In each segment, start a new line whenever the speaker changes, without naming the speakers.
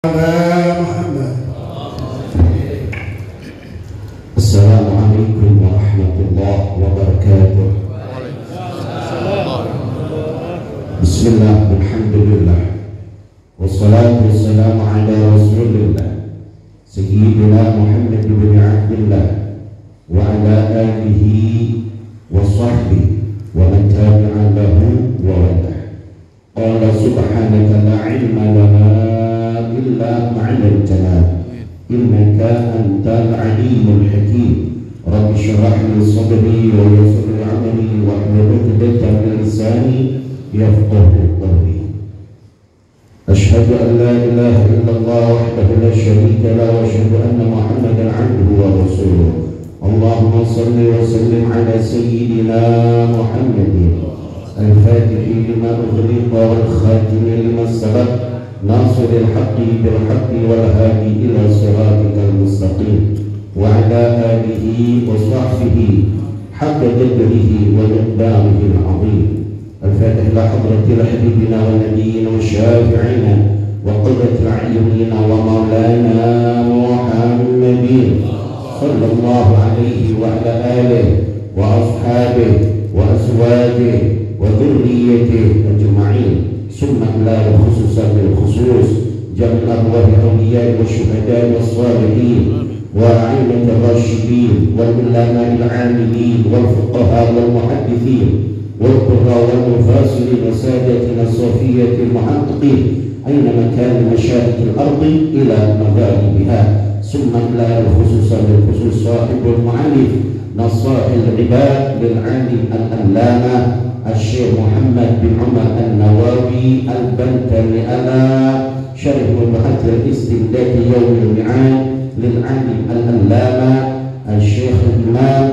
Assalamualaikum warahmatullahi wabarakatuh. Bismillah, alhamdulillah, wassalatu wassalamu ala rasulillah Sayyidina Muhammad bin Abdullah wa ala alihi wa sahbihi wa man tabi'a lahu wa wala. Qala subhanaka la ilma lana illa ma 'allamtana innaka antal alimul hakim. Rabbi shrah li sadri wa yassir li amri wa hlul 'uqdatam min lisani yafqahu qawli. Asyhadu an la ilaha illallah wahdahu la syarika lahu wa asyhadu anna Muhammadan 'abduhu wa rasuluh. Allahumma shalli wa sallim ala sayyidina Muhammadin al-fatihi lima ughliqa wal khatimi lima sabaq nasiril haqqi bil haqqi wal hadi ila siratikal mustaqim wa ala alihi wa sahbihi haqqa qadrihi wa miqdarihi al-'azim. الفاتح إلى حضرة حبيبنا ونبينا وشافعنا وقرة أعيننا ومولانا محمد صلى الله عليه وعلى آله وأصحابه وأزواجه وذريته أجمعين. ثم إلى الخصوص بالخصوص جميع أرواح الأولياء والشهداء والصالحين وأئمة الراشدين والعلماء العاملين والفقهاء والمحدثين والقراء والمفسرين وسادتنا الصوفية المحققين أينما كان مشارق الأرض إلى مغاربها. ثم إلى الخصوص بالخصوص صاحب المعالف نصائح العباد للعالم العلامة الشيخ محمد بن عمر النووي البنتمي على شرح مبحث الاستمداد يوم الميعاد للعالم العلامة الشيخ الإمام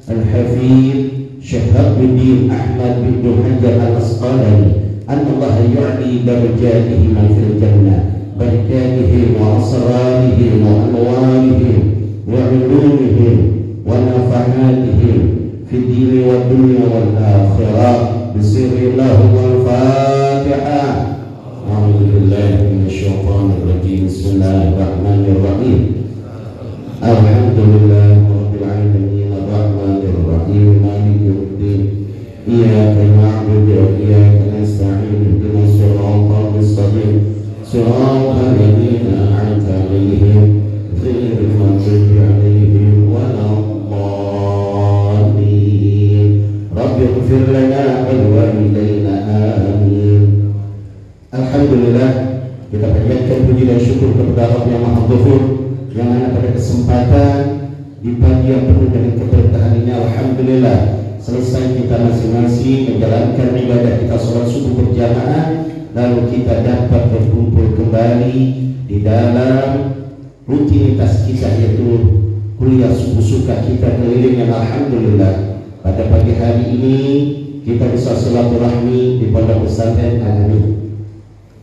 الحفيظ شهاب الدين أحمد بن حجر الأسقلاني أن الله يعلي درجاتهم في الجنة بركاتهم وأسرارهم وأنوارهم وعلومهم ونفحاتهم في الدين والدنيا والآخرة بسر الله والفاتحة. أعوذ بالله من الشيطان الرجيم. بسم الله الرحمن الرحيم. الحمد لله رب العالمين الرحمن الرحيم مالك يوم الدين إياك نعبد وإياك نستعين اهدنا الصراط المستقيم صراط الذين أنعمت عليهم غير المغضوب عليهم ولا الضالين. رب اغفر لنا ولوالدينا آمين. Alhamdulillah, kita panjatkan puji dan syukur kepada Allah yang Maha Ghafur, yang mana pada kesempatan di pagi yang penuh dengan keberkahan ini, alhamdulillah, selesai kita masing-masing menjalankan ibadah kita sholat subuh berjamaah, lalu kita dapat berkumpul kembali di dalam rutinitas kita, yaitu kuliah subuh suka kita keliling. Yang alhamdulillah pada pagi hari ini kita bisa silaturahmi di pondok pesantren Al-Amin.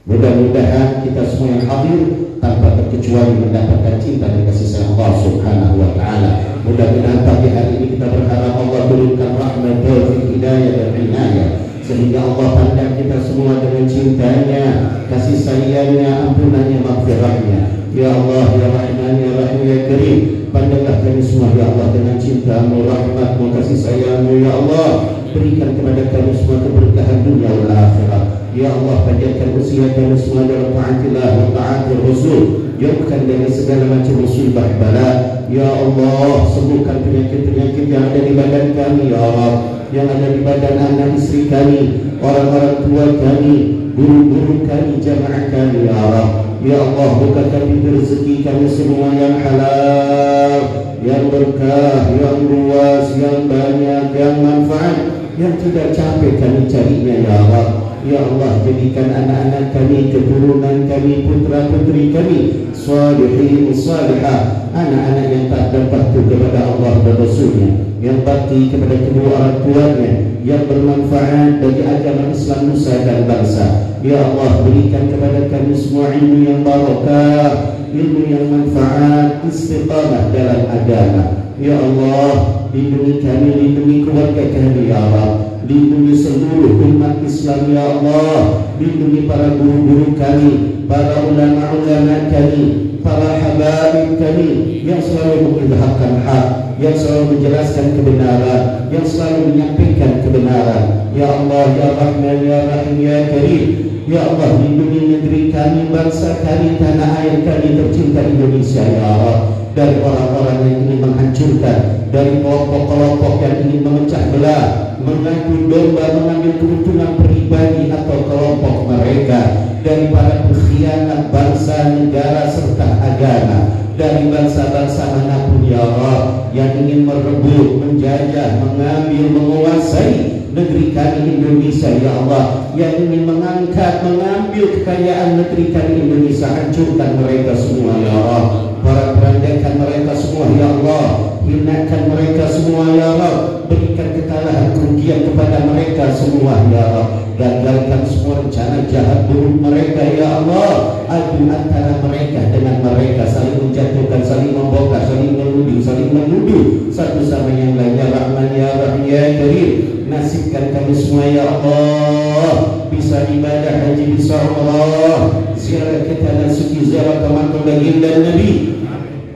Mudah-mudahan kita semua yang hadir tanpa terkecuali mendapatkan cinta dan kasih sayang Allah Subhanahu wa Ta'ala. Mudah-mudahan pagi hari ini kita berharap Allah turunkan rahmat, taufik, hidayah dan inayah, sehingga Allah pandang kita semua dengan cintanya, kasih sayangnya, ampunannya, maghfirahnya. Ya Allah, ya Rahman, ya Rahim, ya Karim, pandanglah kami semua ya Allah dengan cintamu, rahmatmu, kasih sayangmu ya Allah. Berikan kepada kami semua keberkahan dunia dan akhirat. Ya Allah, panjatkan usia kami semua dalam ta'atillah wa ta'atil Rasul, jauhkan dari segala macam musibah bala. Ya Allah, sembuhkan penyakit-penyakit yang ada di badan kami ya Allah, yang ada di badan anak istri kami, orang-orang tua kami, guru-guru kami, jamaah kami ya Allah. Ya Allah, bukakan pintu rezeki kami semua yang halal, yang berkah, yang luas, yang banyak, yang manfaat, yang tidak capek kami carinya ya Allah. Ya Allah, jadikan anak-anak kami, keturunan kami, putra-putri kami salihin salihah, anak-anak yang tak patuh kepada Allah dan Rasulnya, yang bakti kepada kedua orang tuanya, yang bermanfaat bagi agama Islam, nusa dan bangsa. Ya Allah, berikan kepada kami semua ilmu yang barakah, ilmu yang manfaat, istiqamah dalam agama. Ya Allah, lindungi kami, lindungi keluarga kami ya Allah, lindungi seluruh umat Islam ya Allah, lindungi para guru-guru kami, para ulama-ulama kami, para habaib kami yang selalu mengidhaqkan hak, yang selalu menjelaskan kebenaran, yang selalu menyampaikan kebenaran. Ya Allah, ya Rahman, ya Rahim, ya Karim. Ya Allah, lindungi negeri kami, bangsa kami, tanah air kami tercinta Indonesia, ya Allah, dari orang-orang yang ingin menghancurkan, dari kelompok-kelompok yang ingin memecah belah, mengadu domba, mengambil keuntungan pribadi atau kelompok mereka, daripada pengkhianat bangsa, negara, serta agama, dari bangsa-bangsa manapun, ya Allah, yang ingin merebut, menjajah, mengambil, menguasai negeri kami Indonesia, ya Allah, yang ingin mengangkat, mengambil kekayaan negeri kami Indonesia, hancurkan mereka semua, ya Allah, peranjakan mereka semua, ya Allah, hinakan mereka semua, ya Allah, berikan kekalahan, kerugian kepada mereka semua, ya Allah, gagalkan semua rencana jahat buruk mereka, ya Allah, adu antara mereka dengan mereka, saling menjatuhkan, saling membongkar, saling menuduh satu sama yang lain. Ya Rahman, ya Rahim, ya Karim, nasibkan kami semua, ya Allah, bisa ibadah haji, bisa umrah, ziarah ke tanah suci, ziarah ke makam baginda Nabi.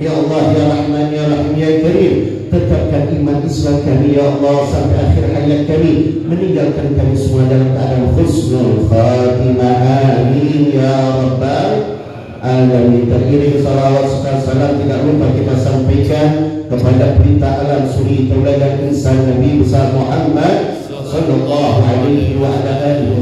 Ya Allah, ya Rahman, ya Rahim, ya Karim, tetapkan iman Islam kami, ya Allah, sampai akhir hayat kami, meninggalkan kami semua dalam keadaan husnul khatimah, amin ya rabbal alamin. Teriring salawat serta salam tidak lupa kita sampaikan kepada pelita alam suri tauladan insan Nabi besar Muhammad sallallahu alaihi wa ala alihi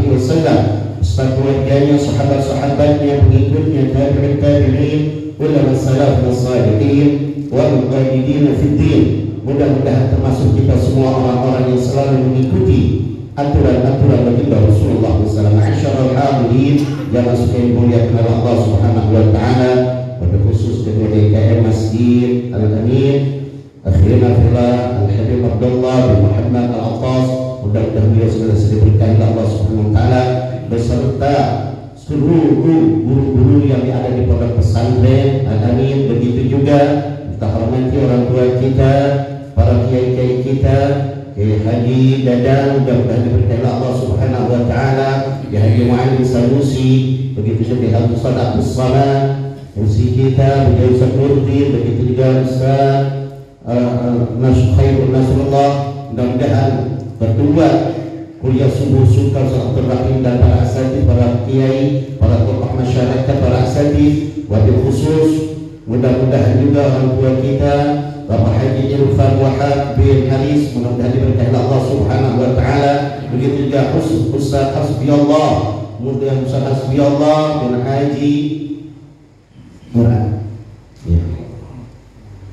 wasallam, serta keluarganya, sahabat-sahabatnya, pengikutnya, tabi'in, ulama salaf dan salihin wal muqaddidin fid din. Mudah-mudahan termasuk kita semua orang-orang yang selalu mengikuti aturan-aturan baginda Rasulullah SAW. Ma'asyiral hadirin yang sekalian muliakan Allah Subhanahu wa taala, pada khusus ketua DKM Masjid Al-Amin, akhirina fillah Al-Habib Abdullah bin Muhammad Al-Attas, mudah-mudahan beliau segala diberkahi Allah Subhanahu wa taala, beserta seluruh guru-guru yang ada di pondok pesantren Al-Amin. Begitu juga kita hormati orang tua kita, para kiai-kiai kita, Kiai Haji Dadang, mudah-mudahan diberkahi Allah Subhanahu wa taala, Kiai Haji Mu'alim Sanusi, begitu juga Haji Ustaz Abdus Salam, MC kita, beliau Ustaz Nurdin, begitu juga Ustaz Khairul Nasrullah. Mudah-mudahan berdua kuliah subuh suka Ustaz Rahim dan para asatidz, para kiai, para tokoh masyarakat, para asatidz, wabil khusus mudah-mudahan juga orang tua kita Bapak Haji Irfan Wahab bin Haris, mudah-mudahan diberkahi Allah Subhanahu wa taala. Begitu juga Ustaz Hasbiyallah, mudah-mudahan Ustaz Hasbiyallah bin Haji Murad, ya,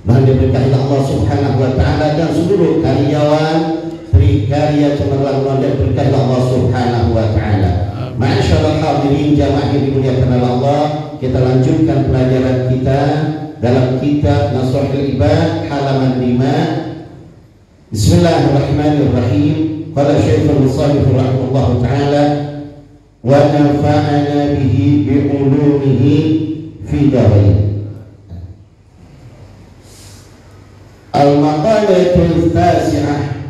mudah diberkahi Allah Subhanahu wa taala, dan seluruh karyawan Trikarya Cemerlang, mudah diberkahi Allah Subhanahu wa taala. Ma'asyiral hadirin jamaah yang dimuliakan Allah, kita lanjutkan pelajaran kita dalam kitab Nashul Ibad halaman 5. Bismillahirrahmanirrahim. Qala Syekhul Musannif rahimahullah taala, wa nafa'ana bihi bi ulumihi fi darain. Al-maqalatul tasi'ah.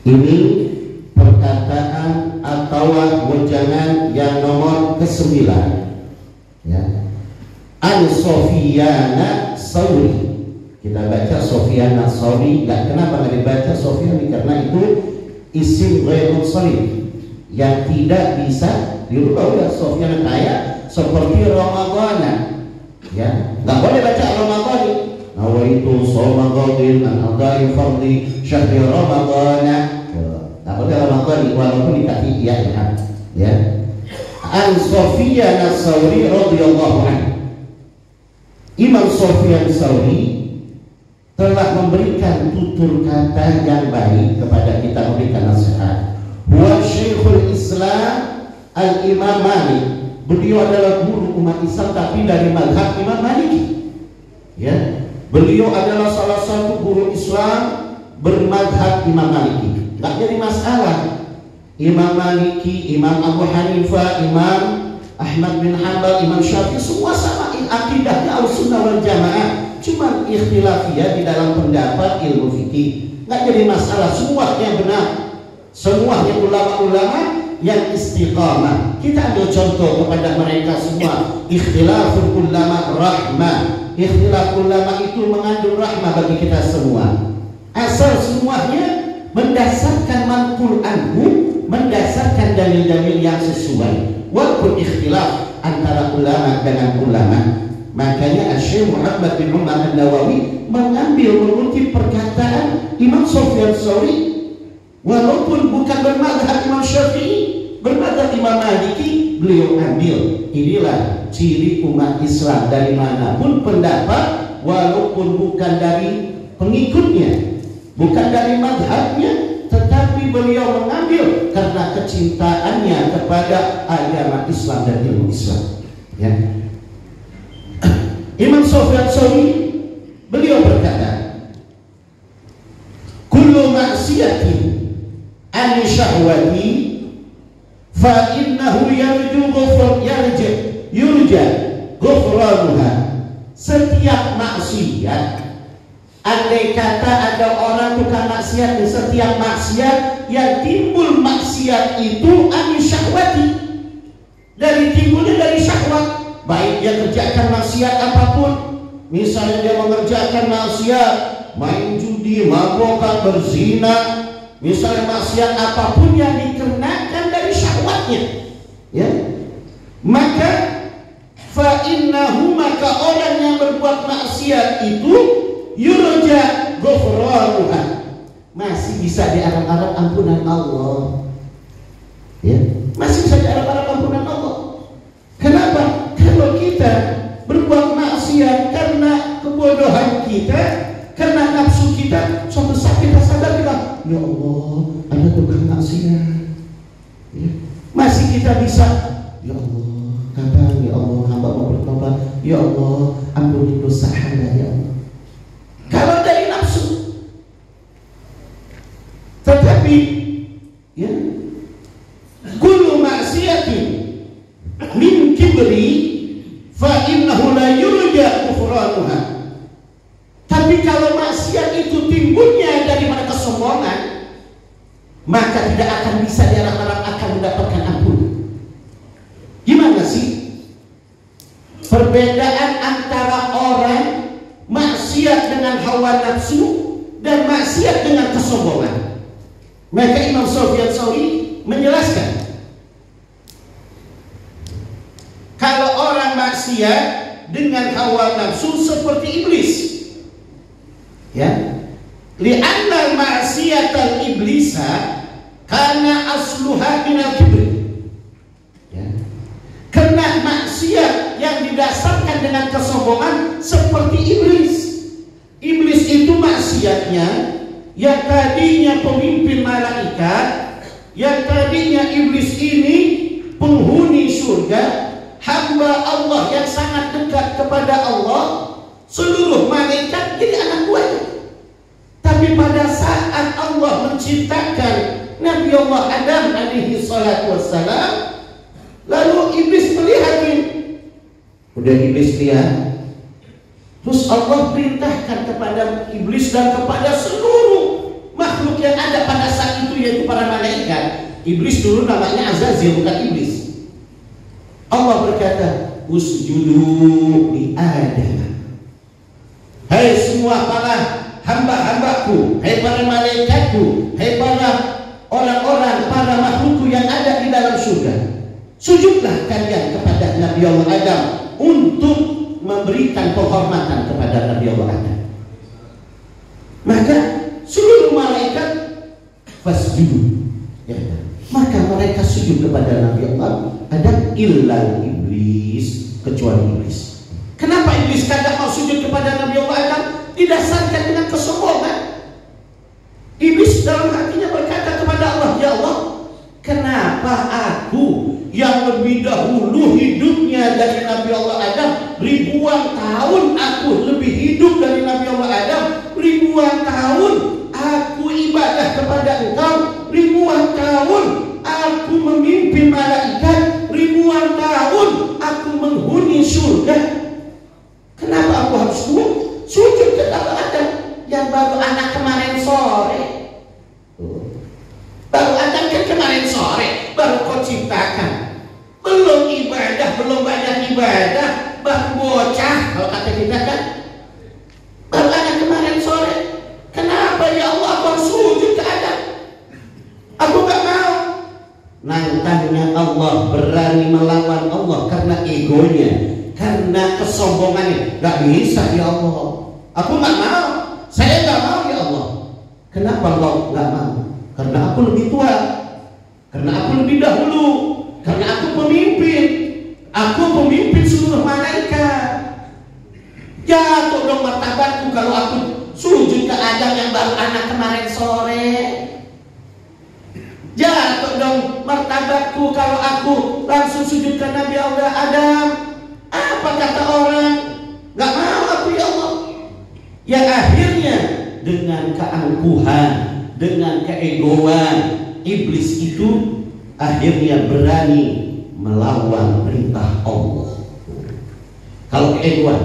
Ini perkataan atau wejangan yang nomor ke-9, ya. Al-Sofiyana Sauri. Kita baca Sofiyana Sauri. Kenapa nggak dibaca Sofiyani? Karena itu isim ghairul sharif yang tidak bisa dirubah. Udah Sofiyana kayak seperti Ramadhana, ya, nggak boleh baca Ramadhani. Nawaitu shoma ghadin an adai fardhi syahri Ramadhana. Nggak boleh Ramadhani walaupun dikasih ya. An Sofiyana Sauri radhiyallahu anhu. Imam Sufyan Tsauri telah memberikan tutur kata yang baik kepada kita, memberikan nasihat. Wa Syekhul Islam Al-Imam Malik. Beliau adalah guru umat Islam tapi dari mazhab Imam Maliki. Ya, beliau adalah salah satu guru Islam bermadhab Imam Maliki. Nggak jadi masalah. Imam Maliki, Imam Abu Hanifah, Imam Ahmad bin Hanbal, Imam Syafi'i, semua sama akidahnya Ahlussunnah wal Jamaah, cuma ikhtilafiyah di dalam pendapat ilmu fikih. Nggak jadi masalah, semua yang benar, semua yang ulama-ulama yang istiqamah. Kita ambil contoh kepada mereka semua. Ikhtilaful ulama rahmah. Ikhtilaf ulama itu mengandung rahmah bagi kita semua. Asal semuanya mendasarkan manqul anhu, mendasarkan dalil-dalil yang sesuai. Walaupun ikhtilaf antara ulama dengan ulama, makanya Syekh Muhammad bin Umar An-Nawawi mengambil mengutip perkataan Imam Sufyan Tsauri, walaupun bukan bermadzhab Imam Syafi'i, bermadzhab Imam Maliki, beliau ambil. Inilah ciri umat Islam dari manapun pendapat, walaupun bukan dari pengikutnya, bukan dari mazhabnya, tetapi beliau mengambil karena kecintaannya kepada agama Islam dan ilmu Islam. Ya. Imam Sufyan Tsauri beliau berkata, kullu ma'siyatin an syahwati fa innahu yurja ghufranuha. Setiap maksiat, andai kata ada orang tukang maksiat, setiap maksiat yang timbul maksiat itu an syahwati, dari timbulnya dari syahwat. Baik dia kerjakan maksiat apapun, misalnya dia mengerjakan maksiat, main judi, mabokan, berzina, misalnya maksiat apapun yang dikarenakan dari syahwatnya, ya, maka fa innahu, maka orang yang berbuat maksiat itu yurja ghufranuha, masih bisa diharap-harap ampunan Allah, ya, masih bisa diharap-harap ampunan Allah. Kenapa? Kalau kita berbuat maksiat karena kebodohan kita, karena nafsu kita, suatu saat kita sadar, kita, ya Allah, ada tukang maksiat, ya, masih kita bisa, ya Allah, kapan ya Allah hamba mau bertobat, ya Allah ampuni dosa hamba, ya Allah. Kalau dari nafsu. Tetapi ya, kullu maksiatin min kibri fa innahu la yurja ghufranuha. Tapi kalau maksiat itu timbulnya daripada kesombongan, maka tidak akan bisa diharap-harap akan mendapatkan ampunan. Gimana sih perbedaan antara orang maksiat dengan hawa nafsu dan maksiat dengan kesombongan? Maka Imam Sufyan Tsauri menjelaskan, kalau orang maksiat dengan hawa nafsu seperti iblis, ya, li'anna ma'siyatal iblisa kana asluha minal kibri, ya, karena maksiat yang didasarkan dengan kesombongan seperti iblis. Iblis itu maksiatnya yang tadinya pemimpin malaikat, yang tadinya iblis ini penghuni surga, hamba Allah yang sangat dekat kepada Allah, seluruh malaikat jadi anak buahnya. Tapi pada saat Allah menciptakan Nabi Allah Adam alaihi salatu wassalam, lalu iblis melihat ini, udah iblis lihat, terus Allah perintahkan kepada iblis dan kepada seluruh makhluk yang ada pada saat itu, yaitu para malaikat. Iblis dulu namanya Azazil, bukan iblis. Allah berkata, usjudu li Adam. Hai semua para hamba-hambaku, hai para malaikatku, hai para orang-orang, para makhlukku yang ada di dalam surga, sujudlah kalian kepada Nabi Allah Adam untuk memberikan penghormatan kepada Nabi Allah Adam. Maka seluruh malaikat fasjudu, ya, maka mereka sujud kepada Nabi Allah Adam, illal iblis, kecuali iblis. Kenapa iblis kagak mau sujud kepada Nabi Allah Adam? Didasarkan dengan kesombongan. Iblis dalam hatinya berkata kepada Allah, ya Allah, kenapa aku yang lebih dahulu hidupnya dari Nabi Allah Adam, ribuan tahun aku lebih hidup dari Nabi Allah Adam, ribuan tahun aku ibadah kepada Engkau, ribuan tahun aku memimpin malaikat, ribuan tahun aku menghuni surga, kenapa aku harus sujud kepada Adam yang baru anak kemarin sore? Baru Adam kan kemarin sore, baru ajak ibadah baru bocah kalau kata kita kan, baru anak kemarin sore. Kenapa ya Allah aku harus sujud ke Adam? Aku gak mau. Nantangnya Allah, berani melawan Allah karena egonya, karena kesombongannya. Gak bisa ya Allah, aku gak mau, saya gak mau ya Allah. Kenapa engkau gak mau? Karena aku lebih tua, karena aku lebih dahulu, karena aku pemimpin. Aku pemimpin seluruh malaikat. Jatuh dong martabatku kalau aku sujud ke Adam yang baru anak kemarin sore. Jatuh dong martabatku kalau aku langsung sujud ke Nabi Allah Adam. Apa kata orang? Gak mau aku ya Allah. Yang akhirnya dengan keangkuhan, dengan keegoan, iblis itu akhirnya berani melawan perintah Allah. Kalau keegoan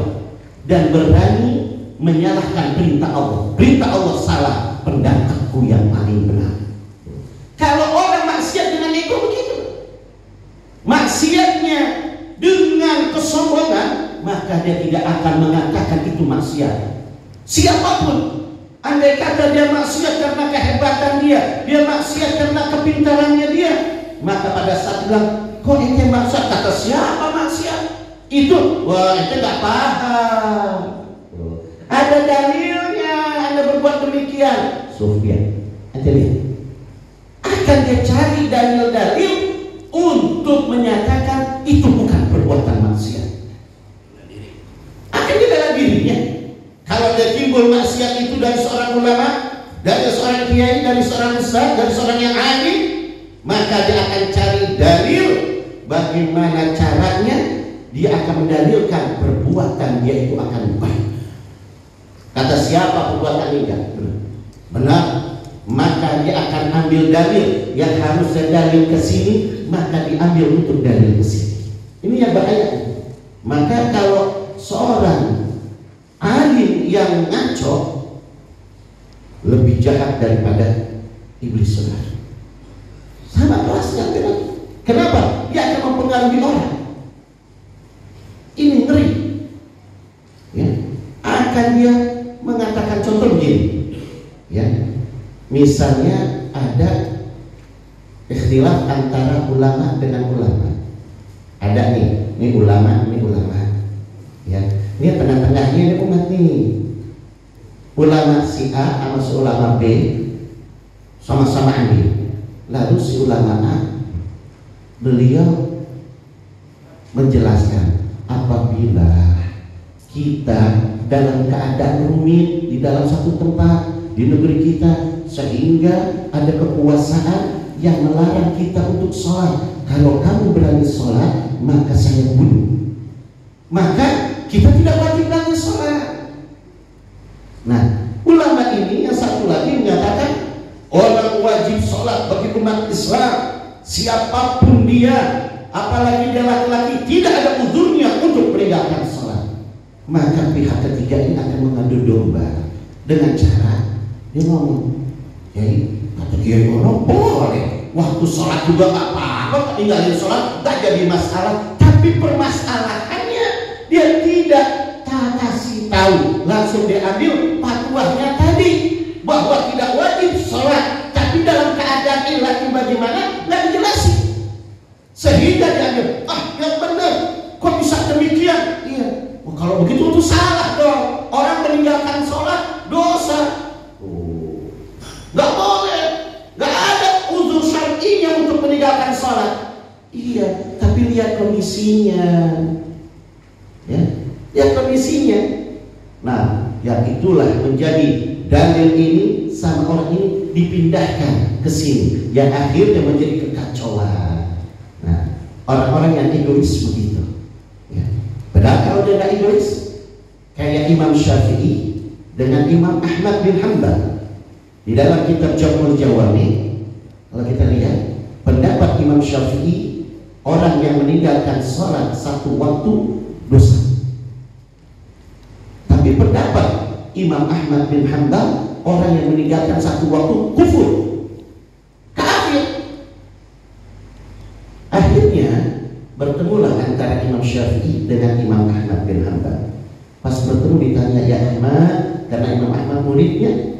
dan berani menyalahkan perintah Allah, perintah Allah salah, pendapatku yang paling benar. Kalau orang maksiat dengan ego begitu, maksiatnya dengan kesombongan, maka dia tidak akan mengatakan itu maksiat. Siapapun, andai kata dia maksiat karena kehebatan dia maksiat karena kepintarannya dia, maka pada saat bilang kok ente maksiat, kata siapa maksiat? Itu, wah ente gak paham. Ada dalilnya Anda berbuat demikian. Sufyan, ente lihat, akan dia cari dalil-dalil untuk menyatakan itu bukan perbuatan maksiat. Akan dia bela dirinya. Kalau dia timbul maksiat itu dari seorang ulama, dari seorang kiai, dari seorang ustaz, dari seorang yang alim, maka dia akan cari dalil bagaimana caranya dia akan mendalilkan perbuatan dia itu akan baik. Kata siapa perbuatan ini benar, maka dia akan ambil dalil yang harusnya dalil ke sini, maka diambil untuk dalil ke sini. Ini yang bahaya. Maka kalau seorang alim yang ngaco lebih jahat daripada iblis saudara. Sama kelasnya. Kenapa? Dia akan mempengaruhi orang. Ini ngeri. Ya. Akan dia mengatakan contoh begini. Ya. Misalnya ada ikhtilaf antara ulama dengan ulama. Ada ini ulama, ini ulama. Ya. Ini tengah-tengahnya ini umat nih. Ulama si A sama si ulama B sama-sama ambil. Lalu si ulama A, beliau menjelaskan apabila kita dalam keadaan rumit di dalam satu tempat di negeri kita, sehingga ada kekuasaan yang melarang kita untuk sholat. Kalau kamu berani sholat, maka saya bunuh. Maka kita tidak wajib lagi sholat. Nah, ulama ini yang satu lagi menyatakan orang wajib sholat bagi umat Islam, siapapun dia, apalagi dia laki-laki, tidak ada uzurnya untuk meninggalkan sholat. Maka pihak ketiga ini akan mengadu domba dengan cara dia ngomong, kata dia ngomong boleh, waktu sholat juga gak apa-apa, tinggalin sholat tak jadi masalah. Tapi permasalahannya dia tidak kasih tahu, langsung diambil fatwanya tadi bahwa tidak wajib sholat, tapi dalam keadaan ilaki bagaimana nggak dijelasin, sehingga diambil yang benar. Kok bisa demikian? Iya, kalau begitu itu salah dong. Orang meninggalkan sholat dosa. Nggak boleh, nggak ada uzur syar'inya untuk meninggalkan sholat. Iya, tapi lihat kondisinya, ya, lihat kondisinya. Nah, yang itulah menjadi dalil ini sama orang ini dipindahkan ke sini, yang akhirnya menjadi kekacauan. Nah, orang-orang yang egois begitu. Ya. Padahal kalau dia nggak egois, kayak Imam Syafi'i dengan Imam Ahmad bin Hanbal di dalam kitab Jamul Jawami, kalau kita lihat pendapat Imam Syafi'i, orang yang meninggalkan sholat satu waktu dosa. Tapi pendapat Imam Ahmad bin Hanbal, orang yang meninggalkan satu waktu kufur, kafir. Akhirnya bertemulah antara Imam Syafi'i dengan Imam Ahmad bin Hanbal. Pas bertemu ditanya, ya Ahmad, karena Imam Ahmad muridnya,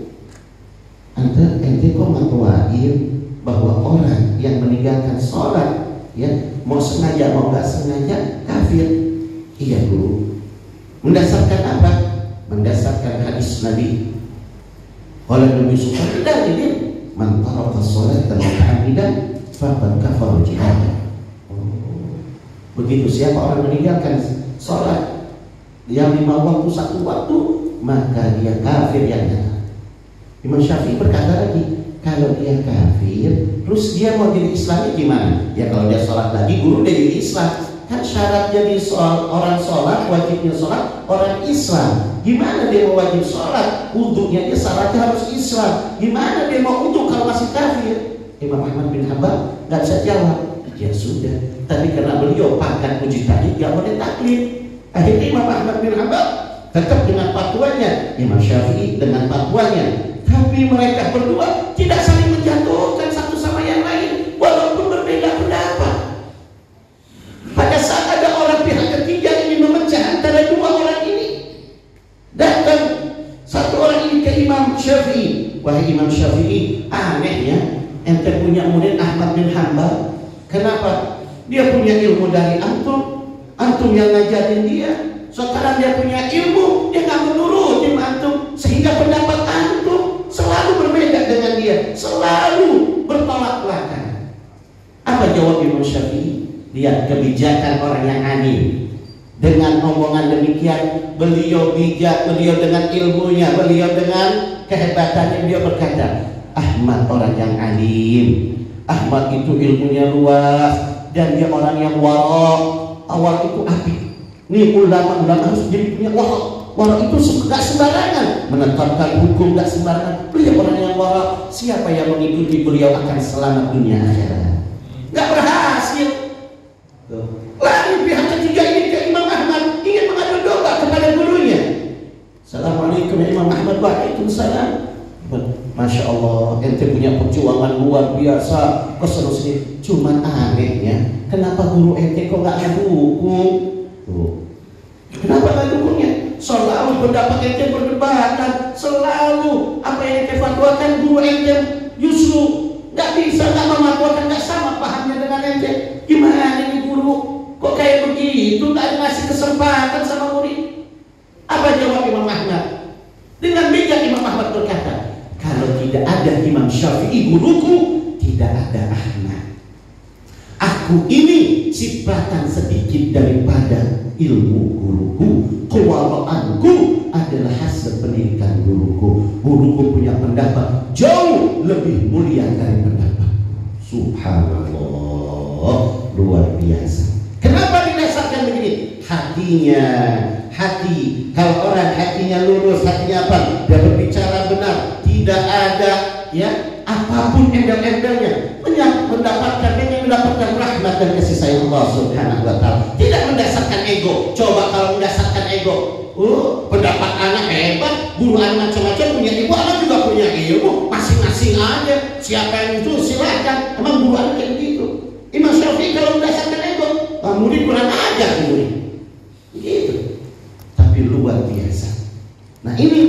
ente kok ngatuain bahwa orang yang meninggalkan sholat, ya mau sengaja mau nggak sengaja kafir? Iya guru. Mendasarkan apa? Mendasarkan hadis Nabi. Kalau Nabi Subhanahu dalil, man taraka sholatan muta'ammidan faqad kafara jihad. Begitu siapa orang meninggalkan sholat yang 5 waktu 1 waktu, maka dia kafir yang nyata. Imam Syafi'i berkata lagi, kalau dia kafir, terus dia mau jadi Islamnya gimana? Ya kalau dia sholat lagi, guru dia jadi Islam. Kan syarat jadi orang sholat, wajibnya sholat orang Islam. Gimana dia mau wajib sholat? Wudhunya dia syaratnya harus Islam. Gimana dia mau wudhu kalau masih kafir? Imam Ahmad bin Hanbal nggak bisa jawab. Ya sudah. Tapi karena beliau pangkat mujtahid, dia boleh taklid. Akhirnya Imam Ahmad bin Hanbal tetap dengan fatwanya, Imam Syafi'i dengan fatwanya. Tapi mereka berdua tidak saling menjatuhkan satu sama yang lain, walaupun berbeda pendapat. Pada saat ada orang pihak ketiga ingin memecah antara dua orang ini, datang satu orang ini ke Imam Syafi'i. Wahai Imam Syafi'i, aneh ya, ente punya murid Ahmad bin Hanbal. Kenapa? Dia punya ilmu dari antum yang ngajarin dia. Sekarang dia punya ilmu, dia nggak menurutin antum, sehingga pendapat antum selalu berbeda dengan dia, selalu bertolak belakang. Apa jawab Imam Syafi'i? Lihat kebijakan orang yang alim. Dengan omongan demikian, beliau bijak, beliau dengan ilmunya, beliau dengan kehebatannya, beliau berkata, Ahmad orang yang alim, Ahmad itu ilmunya luas, dan dia orang yang warok. Awal itu api. Nih ulama-ulama harus jadi punya warok. Warok itu gak sembarangan menetapkan hukum, gak sembarangan. Beliau orang yang warok. Siapa yang mengikuti beliau akan selamat dunia akhirat. Gak berhasil. Lalu pihak ketiga ini ke Imam Ahmad ingin mengadu domba kepada gurunya. Assalamualaikum ya Imam Ahmad. Waalaikumsalam. Masya Allah, ente punya perjuangan luar biasa, kesana sini. Cuman anehnya, kenapa guru ente kok nggak ngedukung? Kenapa nggak dukungnya? Selalu pendapat ente berdebatan, selalu apa yang ente fatwakan guru ente justru nggak bisa, nggak mematwakan, nggak sama pahamnya dengan ente. Gimana ini guru? Kok kayak begitu? Nggak ngasih kesempatan sama murid? Apa jawab Imam Ahmad? Dengan bijak Imam Ahmad berkata, kalau tidak ada Imam Syafi'i guruku, tidak ada Ahmad. Aku ini sifatan sedikit daripada ilmu guruku. Kewaraanku adalah hasil pendidikan guruku. Guruku punya pendapat jauh lebih mulia dari pendapat. Subhanallah, luar biasa. Kenapa didasarkan begini? Hatinya, hati. Kalau orang hatinya lurus, hatinya apa? Dia berbicara benar, tidak ada ya apapun embel-embelnya, mendapatkan rahmat dan kasih sayang Allah Subhanahu wa taala. Tidak mendasarkan ego. Coba kalau mendasarkan ego, pendapat anak hebat, guru anak macam-macam, punya ibu anak juga punya ilmu, masing-masing aja. Siapa yang itu silakan. Emang guru anak kayak begitu. Imam Syafi'i kalau mendasarkan ego, murid kurang ajar murid. Gitu. Tapi luar biasa. Nah ini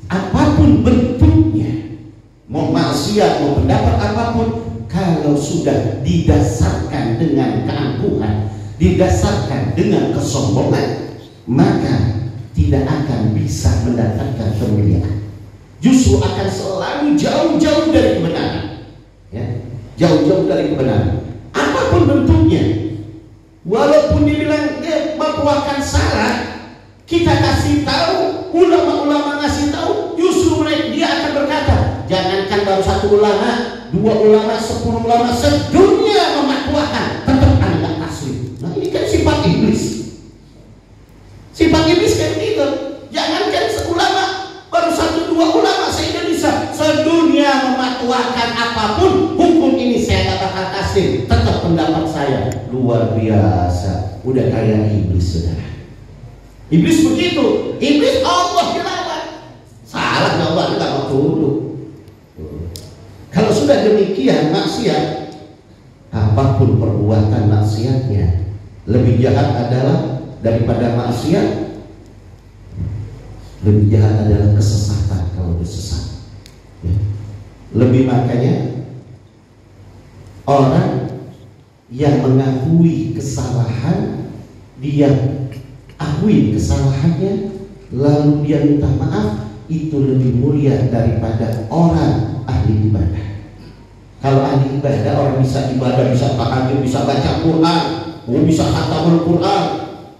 apapun bentuknya, mau maksiat, mau pendapat apapun, kalau sudah didasarkan dengan keangkuhan, didasarkan dengan kesombongan, maka tidak akan bisa mendatangkan kemuliaan. Justru akan selalu jauh-jauh dari kebenaran, ya, jauh-jauh dari kebenaran. Apapun bentuknya, walaupun dibilang dia membuahkan salah, kita kasih tahu, ulama-ulama ngasih tahu, justru mereka dia akan berkata, jangankan baru 1 ulama, 2 ulama, 10 ulama, sedunia mematwakan, tetap anda asli. Nah ini kan sifat iblis. Sifat iblis kan gitu. Jangankan seulama, baru 1-2 ulama sehingga bisa sedunia mematwakan apapun hukum ini saya tak bakal kasih, tetap pendapat saya. Luar biasa. Udah kayak iblis, saudara. Iblis begitu. Iblis Allah dilawan. Salah Allah tidak mau tunduk. Kalau sudah demikian maksiat, apapun perbuatan maksiatnya, Lebih jahat adalah daripada maksiat, lebih jahat adalah kesesatan kalau disesat. Ya. Lebih makanya orang yang mengakui kesalahan, dia akui kesalahannya lalu dia minta maaf, itu lebih mulia daripada orang ahli ibadah. Kalau ahli ibadah, orang bisa ibadah, bisa tahajud, bisa baca Quran, bisa khatamul Quran,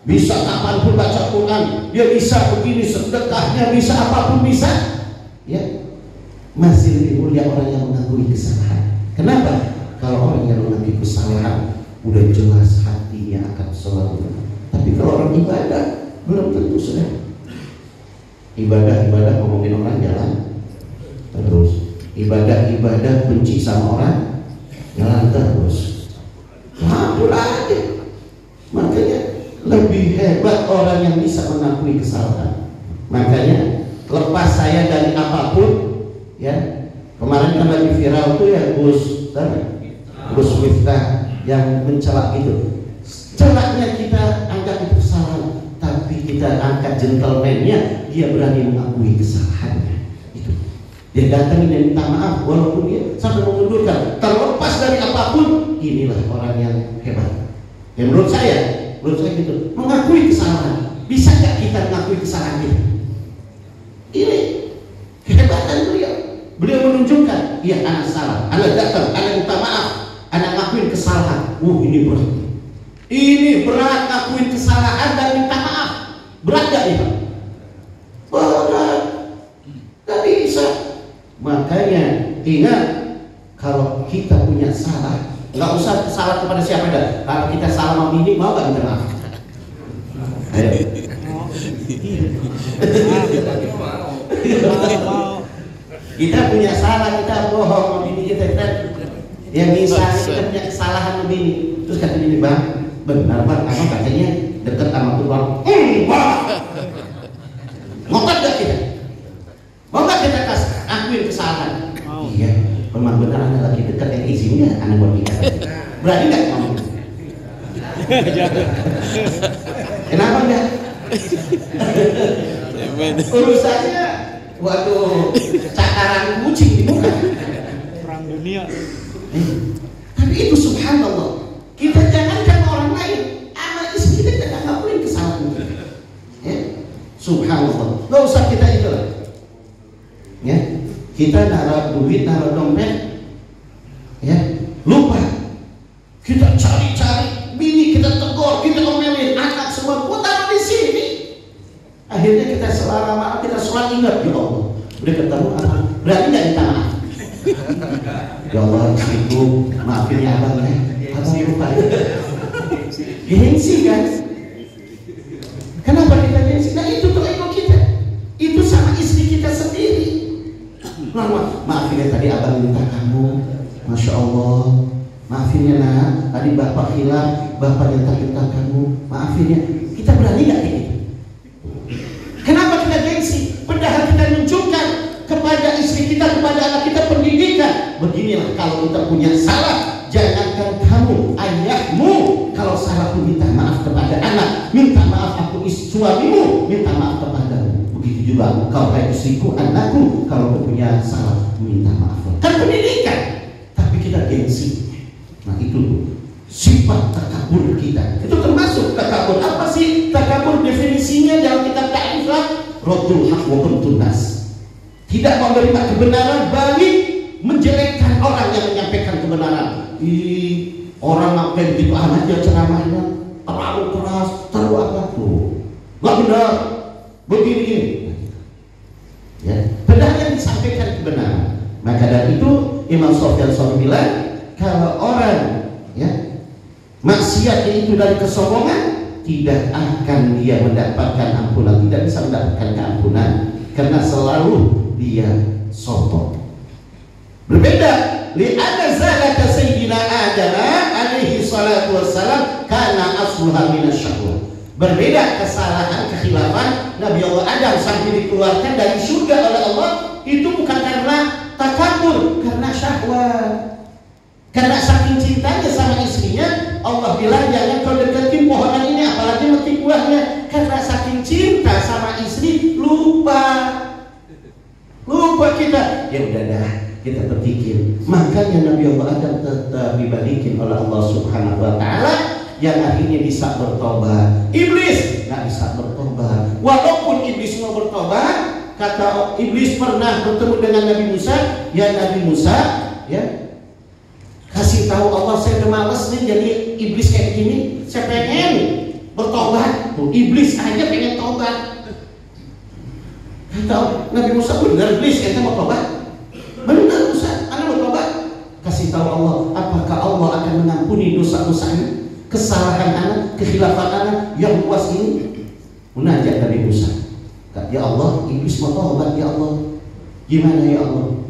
bisa kapanpun baca Quran, dia bisa begini, sedekahnya bisa, apapun bisa, ya, masih lebih mulia orang yang mengakui kesalahan. Kenapa? Kalau orang yang mengakui kesalahan udah jelas hatinya akan selalu. Tapi kalau orang ibadah belum tentu sudah. Ibadah ngomongin orang jalan terus. Ibadah benci sama orang jalan terus. Kabur aja. Makanya lebih hebat orang yang bisa mengakui kesalahan. Makanya lepas saya dari apapun, ya. Kemarin kan lagi viral tuh ya Gus Miftah yang mencela itu. Celaknya kita anggap itu kesalahan, tapi kita angkat gentleman-nya, dia berani mengakui kesalahannya. Itu. Dia datang dan minta maaf walaupun dia sampai mengundurkan. Terlepas dari apapun, inilah orang yang hebat. Ya menurut saya gitu. Mengakui kesalahan. Bisa nggak kita mengakui kesalahan kita? Ini kehebatan beliau. Beliau menunjukkan, iya anak salah, anak datang, anak minta maaf, anak ngakuin kesalahan. Ini berat. Ini berat, ngakuin kesalahan dan minta maaf. Berat gak nih Pak? Berat. Gak bisa. Makanya ingat, kalau kita punya salah, nggak usah salah kepada siapa dah. Kalau kita salah sama bini, mau gak minta maaf? Ayo. Kita punya salah, kita bohong sama bini kita. Ya misalnya kita punya kesalahan sama bini, terus kata bini, bang, benar bang, apa katanya dekat sama tukang? Ngotot gak kita? Mau gak kita akuin kesalahan? Iya, memang benar anda lagi dekat yang izinnya anak buat kita. Berani gak kamu? Kenapa enggak? Urusannya waduh, cakaran kucing di muka.
Perang dunia.
Tapi itu subhanallah. Kita jangankan orang lain, anak istri kita jangan ngakuin kesalahan kita. Ya, subhanallah. Gak usah kita itu lah. Ya, kita naruh duit, naruh dompet, ya, lupa. Kita cari-cari, bini kita tegur, kita omelin, anak semua putar di sini. Akhirnya kita selama kita sholat ingat, ya Allah, udah ketemu anak, berarti nggak minta maaf. Ya Allah, ibu, maafin ya abang ya, abang lupa. Gengsi kan? Kenapa kita gengsi? Nah itu tuh ego kita. Itu sama istri kita sendiri. Maafin ya tadi abang minta kamu, masya Allah. Maafin ya nak, tadi bapak hilang, bapak yang minta kamu, maafin ya. Kita berani nggak kayak gitu? Kenapa kita gengsi? Padahal kita menunjukkan kepada istri kita, kepada anak kita pendidikan. Beginilah kalau kita punya salah, jangankan kamu, ayahmu kalau salah pun minta maaf kepada anak, minta maaf aku suamimu, minta maaf kepadamu. Begitu juga kau hai istriku, anakku, kalau kau punya salah minta maaf. Kan pendidikan, tapi kita gengsi. Nah itu sifat takabur kita. Itu termasuk takabur. Apa sih takabur? Definisinya dalam kitab Ta'rifah, Raddul haq wa ghamtun nas. Tidak menerima kebenaran, balik menjelekkan orang yang menyampaikan kebenaran. Orang ngapain gitu amat ya ceramahnya, terlalu keras, terlalu apa tuh? Nggak benar, begini. Ya, padahal yang disampaikan kebenaran. Maka dari itu Imam Sufyan Tsauri bilang, kalau orang ya maksiatnya itu dari kesombongan, tidak akan dia mendapatkan ampunan, tidak bisa mendapatkan keampunan karena selalu dia sombong. Berbeda li'anna zalata sayyidina Adam alaihi salatu wassalam karena asluha minasyahwah. Berbeda kesalahan kekhilafan Nabi Allah Adam sampai dikeluarkan dari surga oleh Allah, itu bukan karena takabur, karena syahwat. Karena saking cintanya sama istrinya, Allah bilang jangan kau deketin pohon para istri, lupa kita. Ya udah dah, kita berpikir. Makanya Nabi Allah Adam tetap dibalikin oleh Allah Subhanahu wa Ta'ala, yang akhirnya bisa bertobat. Iblis nggak bisa bertobat. Walaupun iblis mau bertobat, kata iblis pernah bertemu dengan Nabi Musa, ya Nabi Musa, ya kasih tahu Allah, saya udah males nih jadi iblis kayak gini, saya pengen bertobat. Tuh, iblis aja pengen tobat. Kata Nabi Musa, benar iblis, kita mau tobat? Benar Musa, anda mau tobat? Kasih tahu Allah, apakah Allah akan mengampuni dosa-dosa ini, kesalahan anak, kekhilafan anak yang luas ini? Munajat Nabi Musa, ya Allah, iblis mau tobat ya Allah. Gimana ya Allah?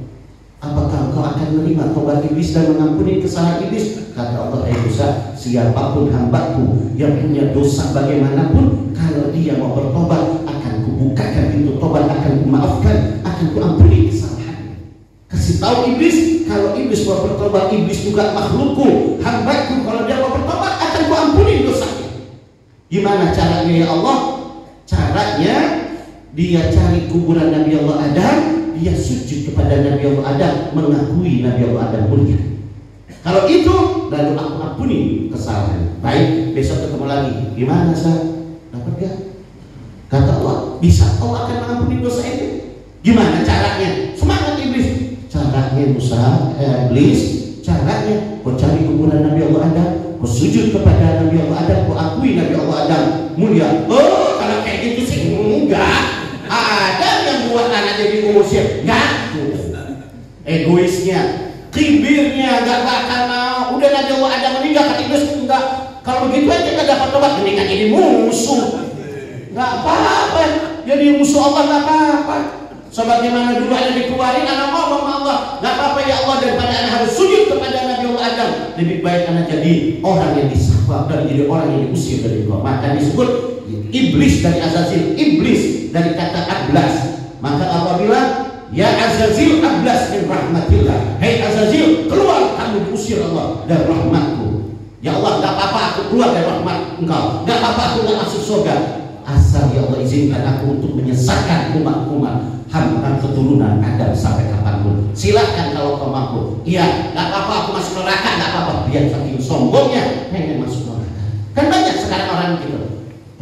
Apakah engkau akan menerima tobat iblis dan mengampuni kesalahan iblis? Kata Allah, Musa, siapapun hambaku yang punya dosa bagaimanapun, kalau dia mau bertobat, akan kubukakan pintu tobat, akan kumaafkan, akan kuampuni kesalahannya. Kasih tahu iblis, kalau iblis mau bertobat, iblis juga makhlukku, hambaku, kalau dia mau bertobat, akan kuampuni dosanya. Gimana caranya ya Allah? Caranya dia cari kuburan Nabi Allah Adam, dia sujud kepada Nabi Allah Adam, mengakui Nabi Allah Adam mulia. Kalau itu, lalu aku ampuni kesalahan. Baik, besok ketemu lagi. Gimana sah? Dapat gak? Kata Allah, bisa. Allah akan mengampuni dosa itu. Gimana caranya? Semangat iblis. Caranya Musa, iblis, caranya kau cari kuburan Nabi Allah Adam, kau sujud kepada Nabi Allah Adam, kau akui Nabi Allah Adam mulia. Oh, kalau kayak gitu sih enggak. Ada yang buat anak jadi ngusir, enggak. Egoisnya, kibirnya, enggak bakal mau. Udah Nabi Allah Adam meninggal, kata iblis enggak. Kalau begitu aja enggak dapat tobat, mendingan jadi musuh. Enggak apa-apa, jadi musuh Allah enggak apa-apa. Sebagaimana dulu ada dikeluarin, anak ngomong sama Allah, enggak apa-apa ya Allah, daripada anak harus sujud kepada Nabi Allah Adam, lebih baik anak jadi orang yang disapa dan jadi orang yang diusir dari Allah. Maka disebut iblis dari Azazil, iblis dari kata ablas. Maka Allah bilang, ya Azazil ablas min rahmatillah. Hei Azazil, keluar, kamu diusir Allah dari rahmatku. Ya Allah, gak apa-apa aku keluar dari rahmat engkau, gak apa-apa aku gak masuk surga, asal ya Allah izinkan aku untuk menyesatkan umat-umat hamba keturunan Adam sampai kapanpun. Silahkan kalau kau mampu. Iya, gak apa-apa aku masuk neraka, gak apa-apa. Biar saking sombongnya pengen masuk neraka. Kan banyak sekarang orang gitu.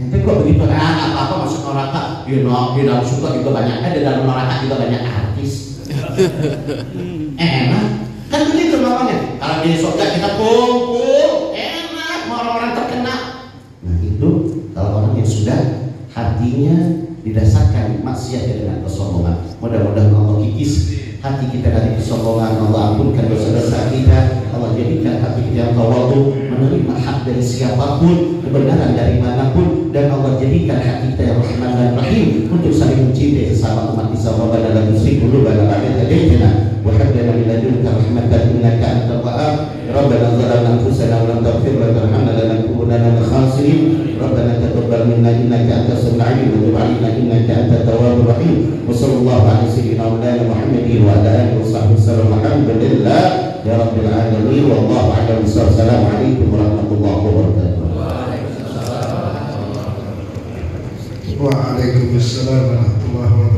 Ente kok begitu? Gak apa-apa masuk neraka. Di dalam surga juga banyak, di dalam neraka juga banyak artis. Enak. Kan begitu namanya. Kalau di surga kita kumpul, enak, orang-orang terkenal. Nah itu kalau orang yang sudah hatinya didasarkan maksiat dengan kesombongan. Mudah-mudahan Allah kikis hati kita dari kesombongan, Allah ampunkan dosa-dosa kita, Allah jadikan hati kita yang tawadu, menerima hak dari siapapun, kebenaran dari manapun, dan Allah jadikan hati kita yang rahman dan rahim untuk saling mencintai sesama umat Islam. Rabbana la tuzigh qulubana ba'da idh hadaytana wa hab lana min ladunka rahmatan innaka antal wahhab. Rabbana zalamna anfusana wa lam taghfir lana wa tarhamna lanakunanna minal khasirin. Rabbana taqabbal minna innaka antas samiul alim wa tub 'alaina innaka antat tawwabur rahim. Wa sallallahu ala sayyidina Muhammadin wa ala alihi wa sahbihi wasallam. Alhamdulillah ya rabbil alamin. Wallahu a'lam bissawab. Assalamualaikum warahmatullahi wabarakatuh.
Waalaikumsalam warahmatullahi wabarakatuh.